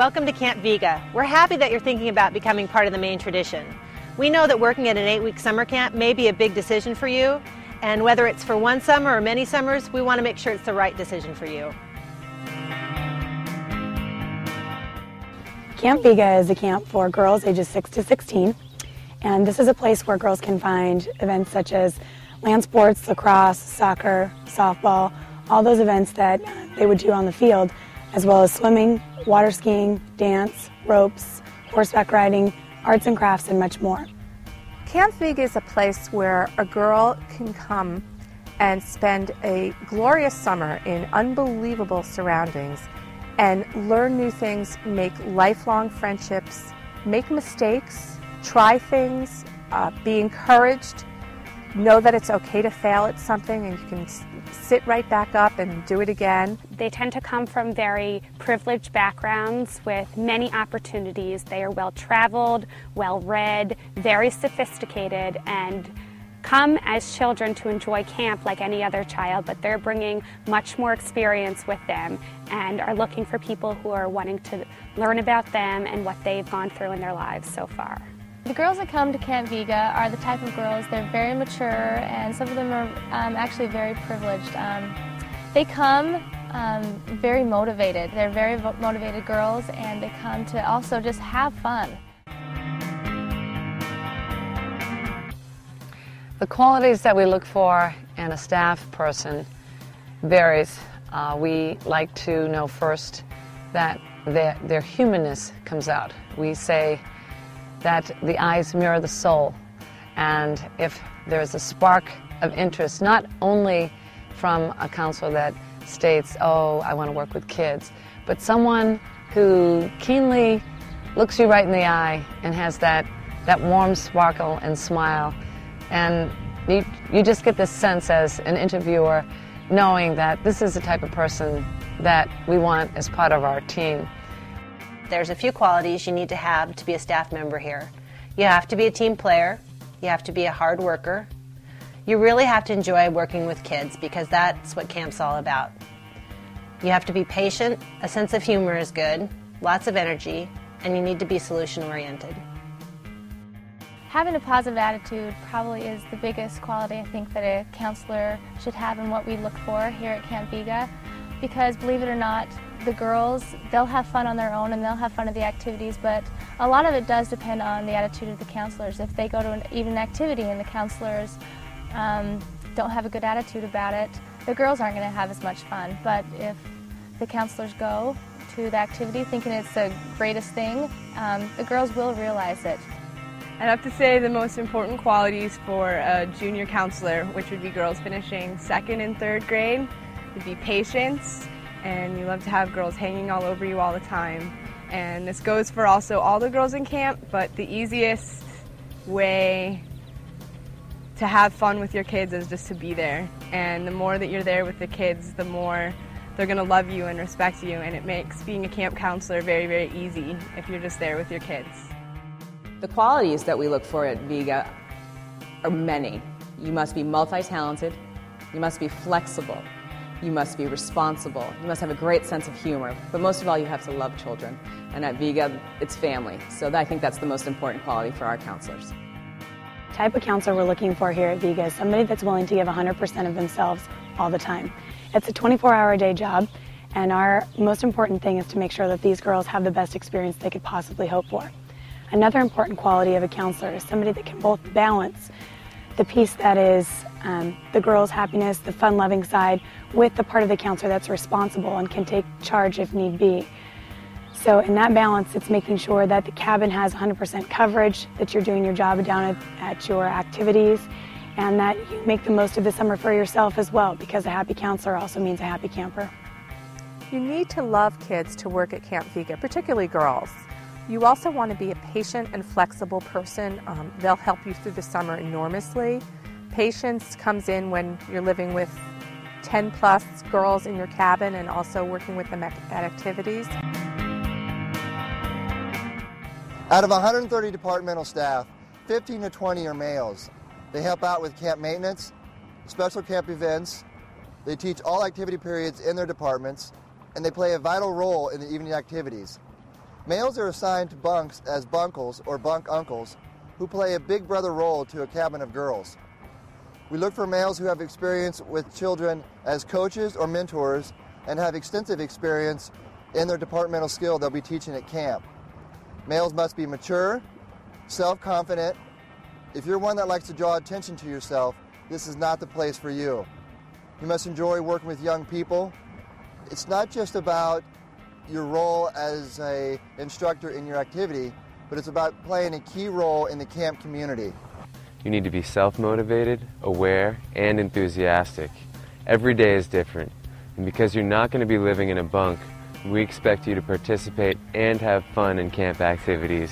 Welcome to Camp Vega. We're happy that you're thinking about becoming part of the Maine tradition. We know that working at an 8-week summer camp may be a big decision for you, and whether it's for one summer or many summers, we want to make sure it's the right decision for you. Camp Vega is a camp for girls ages 6 to 16, and this is a place where girls can find events such as land sports, lacrosse, soccer, softball, all those events that they would do on the field, as well as swimming, water skiing, dance, ropes, horseback riding, arts and crafts, and much more. Camp Vega is a place where a girl can come and spend a glorious summer in unbelievable surroundings and learn new things, make lifelong friendships, make mistakes, try things, be encouraged, know that it's okay to fail at something and you can sit right back up and do it again. They tend to come from very privileged backgrounds with many opportunities. They are well-traveled, well-read, very sophisticated, and come as children to enjoy camp like any other child, but they're bringing much more experience with them and are looking for people who are wanting to learn about them and what they've gone through in their lives so far. The girls that come to Camp Vega are the type of girls, they're very mature, and some of them are actually very privileged. They come very motivated. They're very motivated girls, and they come to also just have fun. The qualities that we look for in a staff person varies. We like to know first that their humanness comes out. We say that the eyes mirror the soul, and if there's a spark of interest, not only from a counselor that states, oh, I want to work with kids, but someone who keenly looks you right in the eye and has that warm sparkle and smile, and you just get this sense as an interviewer knowing that this is the type of person that we want as part of our team. There's a few qualities you need to have to be a staff member here. You have to be a team player. You have to be a hard worker. You really have to enjoy working with kids because that's what camp's all about. You have to be patient. A sense of humor is good, lots of energy, and you need to be solution-oriented. Having a positive attitude probably is the biggest quality I think that a counselor should have and what we look for here at Camp Vega, because believe it or not, the girls, they'll have fun on their own and they'll have fun at the activities, but a lot of it does depend on the attitude of the counselors. If they go to even an activity and the counselors don't have a good attitude about it, the girls aren't going to have as much fun. But if the counselors go to the activity thinking it's the greatest thing, the girls will realize it. I'd have to say the most important qualities for a junior counselor, which would be girls finishing 2nd and 3rd grade, would be patience, and you love to have girls hanging all over you all the time. And this goes for also all the girls in camp, but the easiest way to have fun with your kids is just to be there. And the more that you're there with the kids, the more they're going to love you and respect you, and it makes being a camp counselor very, very easy if you're just there with your kids. The qualities that we look for at Vega are many. You must be multi-talented, you must be flexible, you must be responsible, you must have a great sense of humor, but most of all you have to love children. And at Vega, it's family. So I think that's the most important quality for our counselors. The type of counselor we're looking for here at Vega is somebody that's willing to give 100% of themselves all the time. It's a 24-hour-a-day job, and our most important thing is to make sure that these girls have the best experience they could possibly hope for. Another important quality of a counselor is somebody that can both balance the piece that is the girls' happiness, the fun-loving side, with the part of the counselor that's responsible and can take charge if need be. So in that balance, it's making sure that the cabin has 100% coverage, that you're doing your job down at your activities, and that you make the most of the summer for yourself as well, because a happy counselor also means a happy camper. You need to love kids to work at Camp Vega, particularly girls. You also want to be a patient and flexible person. They'll help you through the summer enormously. Patience comes in when you're living with 10+ girls in your cabin and also working with them at activities. Out of 130 departmental staff, 15 to 20 are males. They help out with camp maintenance, special camp events, they teach all activity periods in their departments, and they play a vital role in the evening activities. Males are assigned to bunks as bunkles or bunk uncles who play a big brother role to a cabin of girls. We look for males who have experience with children as coaches or mentors and have extensive experience in their departmental skill they'll be teaching at camp. Males must be mature, self-confident. If you're one that likes to draw attention to yourself, this is not the place for you. You must enjoy working with young people. It's not just about your role as an instructor in your activity, but it's about playing a key role in the camp community. You need to be self-motivated, aware, and enthusiastic. Every day is different, and because you're not going to be living in a bunk, we expect you to participate and have fun in camp activities,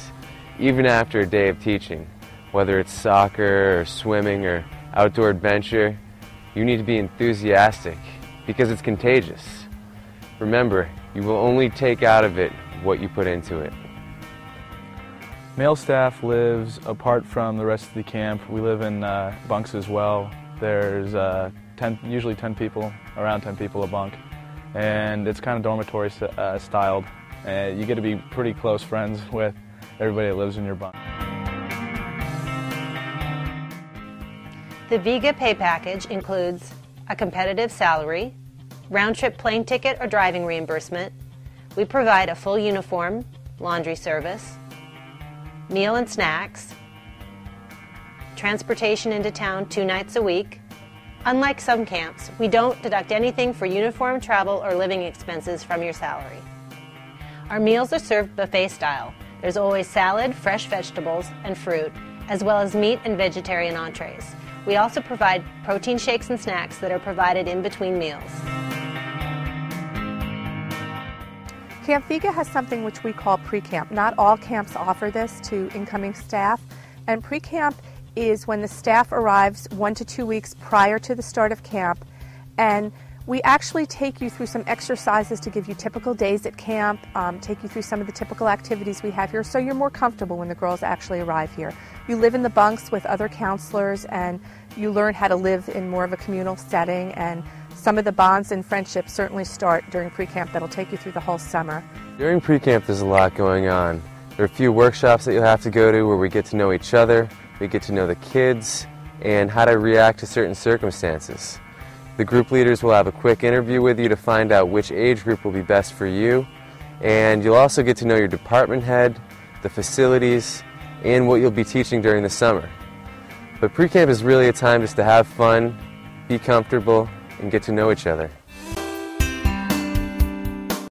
even after a day of teaching. Whether it's soccer or swimming or outdoor adventure, you need to be enthusiastic because it's contagious. Remember, you will only take out of it what you put into it. Male staff lives apart from the rest of the camp. We live in bunks as well. There's usually 10 people, around 10 people a bunk, and it's kind of dormitory styled. You get to be pretty close friends with everybody that lives in your bunk. The Vega pay package includes a competitive salary, round-trip plane ticket or driving reimbursement. We provide a full uniform, laundry service, meal and snacks, transportation into town 2 nights a week. Unlike some camps, we don't deduct anything for uniform, travel, or living expenses from your salary. Our meals are served buffet style. There's always salad, fresh vegetables, and fruit, as well as meat and vegetarian entrees. We also provide protein shakes and snacks that are provided in between meals. Camp Vega has something which we call pre-camp. Not all camps offer this to incoming staff, and pre-camp is when the staff arrives 1 to 2 weeks prior to the start of camp, and we actually take you through some exercises to give you typical days at camp, take you through some of the typical activities we have here so you're more comfortable when the girls actually arrive here. You live in the bunks with other counselors and you learn how to live in more of a communal setting, and some of the bonds and friendships certainly start during pre-camp that'll take you through the whole summer. During pre-camp there's a lot going on. There are a few workshops that you'll have to go to where we get to know each other, we get to know the kids, and how to react to certain circumstances. The group leaders will have a quick interview with you to find out which age group will be best for you, and you'll also get to know your department head, the facilities, and what you'll be teaching during the summer. But pre-camp is really a time just to have fun, be comfortable, and get to know each other.